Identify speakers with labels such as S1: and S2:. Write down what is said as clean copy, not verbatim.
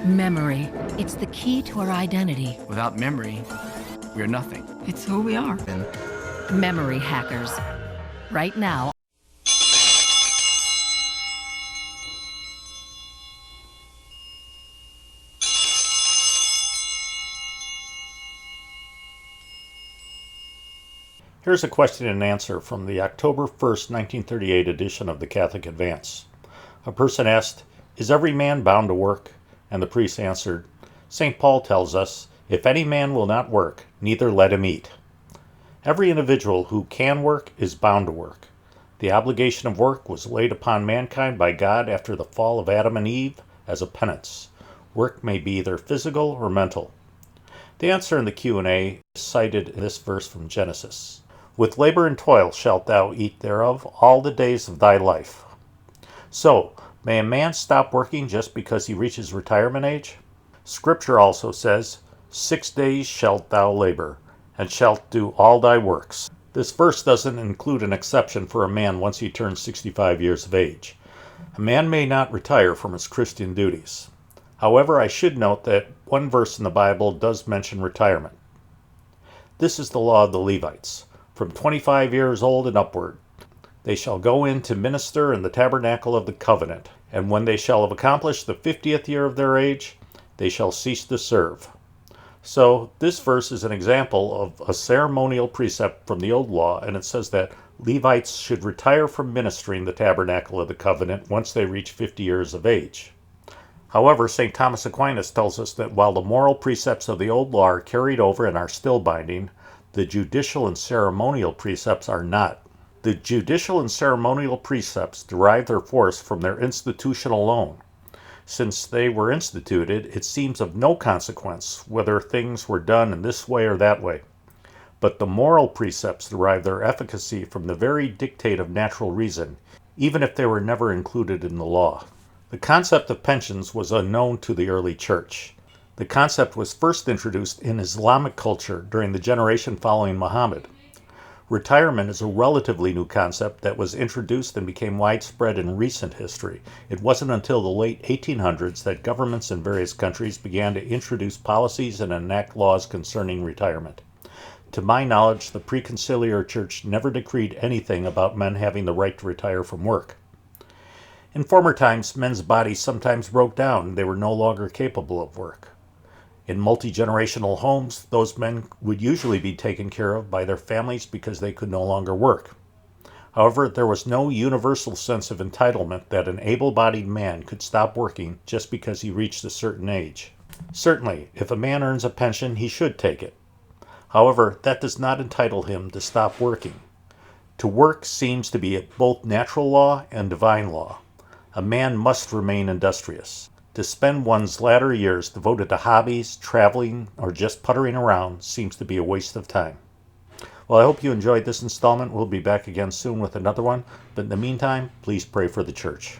S1: Memory. It's the key to our identity.
S2: Without memory, we are nothing.
S3: It's who we are.
S1: Memory hackers. Right now.
S4: Here's a question and answer from the October 1st, 1938 edition of the Catholic Advance. A person asked, "Is every man bound to work?" And the priest answered, "St. Paul tells us, if any man will not work, neither let him eat." Every individual who can work is bound to work. The obligation of work was laid upon mankind by God after the fall of Adam and Eve as a penance. Work may be either physical or mental. The answer in the Q&A is cited in this verse from Genesis. "With labor and toil shalt thou eat thereof all the days of thy life." So, may a man stop working just because he reaches retirement age? Scripture also says, 6 days shalt thou labor, and shalt do all thy works. This verse doesn't include an exception for a man once he turns 65 years of age. A man may not retire from his Christian duties. However, I should note that one verse in the Bible does mention retirement. This is the law of the Levites. From 25 years old and upward, they shall go in to minister in the tabernacle of the covenant, and when they shall have accomplished the 50th year of their age, they shall cease to serve. So, this verse is an example of a ceremonial precept from the Old Law, and it says that Levites should retire from ministering the tabernacle of the covenant once they reach 50 years of age. However, St. Thomas Aquinas tells us that while the moral precepts of the Old Law are carried over and are still binding, the judicial and ceremonial precepts are not. The judicial and ceremonial precepts derive their force from their institution alone. Since they were instituted, it seems of no consequence whether things were done in this way or that way. But the moral precepts derive their efficacy from the very dictate of natural reason, even if they were never included in the law. The concept of pensions was unknown to the early church. The concept was first introduced in Islamic culture during the generation following Muhammad. Retirement is a relatively new concept that was introduced and became widespread in recent history. It wasn't until the late 1800s that governments in various countries began to introduce policies and enact laws concerning retirement. To my knowledge, the Preconciliar Church never decreed anything about men having the right to retire from work. In former times, men's bodies sometimes broke down and they were no longer capable of work. In multi-generational homes, those men would usually be taken care of by their families because they could no longer work. However, there was no universal sense of entitlement that an able-bodied man could stop working just because he reached a certain age. Certainly, if a man earns a pension, he should take it. However, that does not entitle him to stop working. To work seems to be both natural law and divine law. A man must remain industrious. To spend one's latter years devoted to hobbies, traveling, or just puttering around seems to be a waste of time. Well, I hope you enjoyed this installment. We'll be back again soon with another one. But in the meantime, please pray for the church.